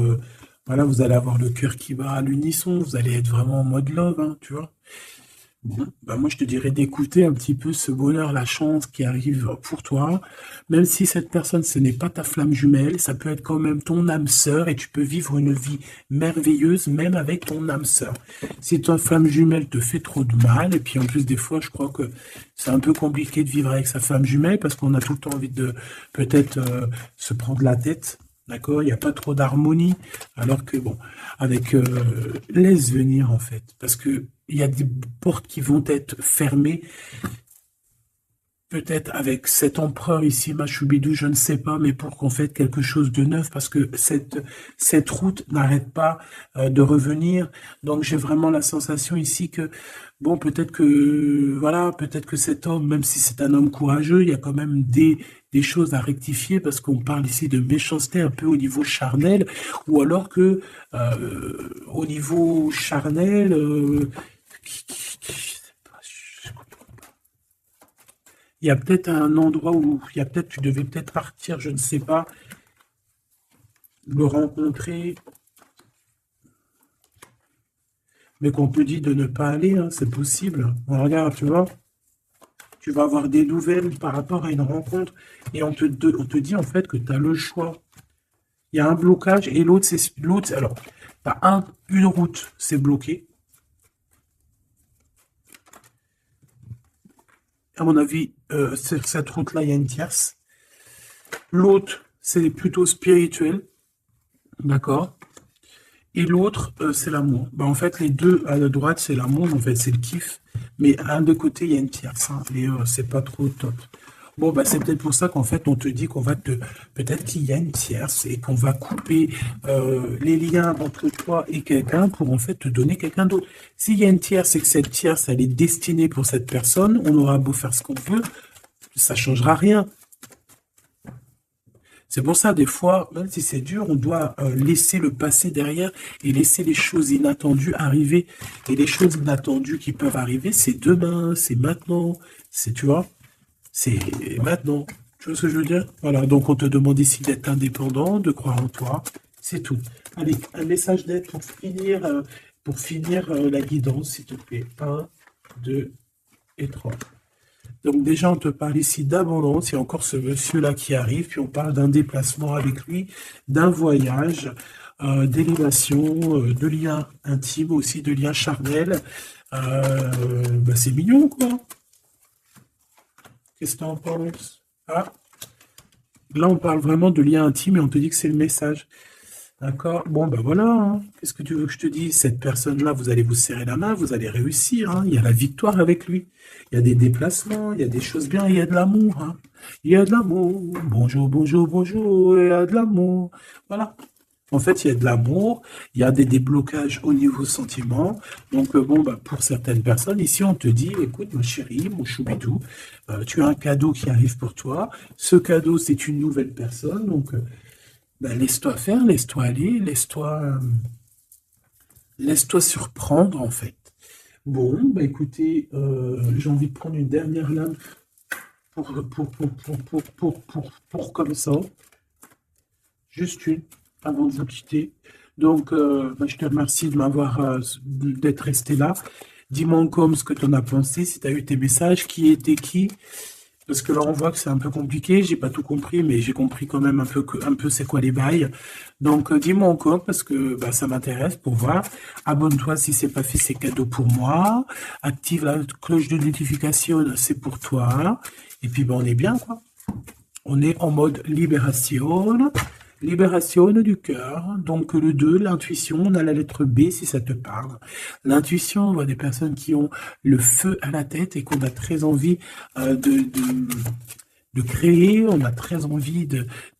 voilà, vous allez avoir le cœur qui bat à l'unisson. Vous allez être vraiment en mode love, hein, tu vois. Bon, bah moi je te dirais d'écouter un petit peu ce bonheur, la chance qui arrive pour toi, même si cette personne ce n'est pas ta flamme jumelle, ça peut être quand même ton âme sœur et tu peux vivre une vie merveilleuse même avec ton âme sœur. Si ta flamme jumelle te fait trop de mal, et puis en plus des fois je crois que c'est un peu compliqué de vivre avec sa flamme jumelle parce qu'on a tout le temps envie de peut-être se prendre la tête. D'accord, il n'y a pas trop d'harmonie, alors que bon, avec laisse venir en fait, parce que il y a des portes qui vont être fermées, peut-être avec cet empereur ici, Machoubidou, je ne sais pas, mais pour qu'on fasse quelque chose de neuf, parce que cette route n'arrête pas de revenir. Donc j'ai vraiment la sensation ici que, bon, peut-être que, voilà, peut-être que cet homme, même si c'est un homme courageux, il y a quand même des choses à rectifier, parce qu'on parle ici de méchanceté un peu au niveau charnel, ou alors que au niveau charnel, il y a peut-être un endroit où il y a peut-être tu devais peut-être partir, je ne sais pas, le rencontrer, mais qu'on te dit de ne pas aller, hein, c'est possible. Bon, regarde, tu vois, tu vas avoir des nouvelles par rapport à une rencontre et on te dit en fait que tu as le choix. Il y a un blocage et l'autre, c'est l'autre. Alors, tu as une route, c'est bloqué. À mon avis, cette route-là, il y a une tierce. L'autre, c'est plutôt spirituel. D'accord? Et l'autre, c'est l'amour. Ben, en fait, les deux à la droite, c'est l'amour, en fait, c'est le kiff. Mais à un de côté, il y a une tierce. Hein, et c'est pas trop top. Bon, bah, c'est peut-être pour ça qu'en fait, on te dit qu'on va te. Peut-être qu'il y a une tierce et qu'on va couper les liens entre toi et quelqu'un pour en fait te donner quelqu'un d'autre. S'il y a une tierce et que cette tierce, elle est destinée pour cette personne, on aura beau faire ce qu'on veut, ça changera rien. C'est pour ça, des fois, même si c'est dur, on doit laisser le passé derrière et laisser les choses inattendues arriver. Et les choses inattendues qui peuvent arriver, c'est demain, c'est maintenant, c'est, tu vois, c'est maintenant. Tu vois ce que je veux dire? Voilà, donc on te demande ici d'être indépendant, de croire en toi, c'est tout. Allez, un message d'aide pour finir la guidance, s'il te plaît. 1, 2 et 3. Donc déjà, on te parle ici d'abondance, il y a encore ce monsieur-là qui arrive, puis on parle d'un déplacement avec lui, d'un voyage, d'élévation, de liens intimes aussi, de liens charnels. Bah, c'est mignon, quoi. Qu'est-ce que tu en penses? Ah, là, on parle vraiment de liens intimes et on te dit que c'est le message. D'accord? Bon, ben voilà, hein. Qu'est-ce que tu veux que je te dise? Cette personne-là, vous allez vous serrer la main, vous allez réussir, hein. Il y a la victoire avec lui. Il y a des déplacements, il y a des choses bien, il y a de l'amour, hein. Il y a de l'amour. Bonjour, bonjour, bonjour, il y a de l'amour. Voilà. En fait, il y a de l'amour, il y a des déblocages au niveau sentiment. Donc, bon, bah, pour certaines personnes, ici, on te dit, écoute, ma chérie, mon choubidou, tu as un cadeau qui arrive pour toi. Ce cadeau, c'est une nouvelle personne. Donc, ben, laisse-toi faire, laisse-toi aller, laisse-toi surprendre, en fait. Bon, bah écoutez, j'ai envie de prendre une dernière lame pour comme ça. Juste une, avant de vous quitter. Donc, bah, je te remercie de d'être resté là. Dis-moi encore ce que tu en as pensé, si tu as eu tes messages, qui était qui. Parce que là, on voit que c'est un peu compliqué. J'ai pas tout compris, mais j'ai compris quand même un peu c'est quoi les bails. Donc, dis-moi encore parce que bah, ça m'intéresse pour voir. Abonne-toi si c'est pas fait, c'est cadeau pour moi. Active la cloche de notification, c'est pour toi. Et puis, bah, on est bien, quoi. On est en mode libération. Libération du cœur. Donc le 2, l'intuition, on a la lettre B si ça te parle. L'intuition, on voit des personnes qui ont le feu à la tête et qu'on a très envie de créer, on a très envie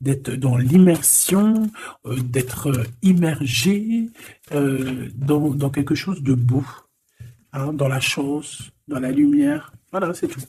d'être dans l'immersion, d'être immergé dans quelque chose de beau, hein, dans la chance, dans la lumière. Voilà, c'est tout.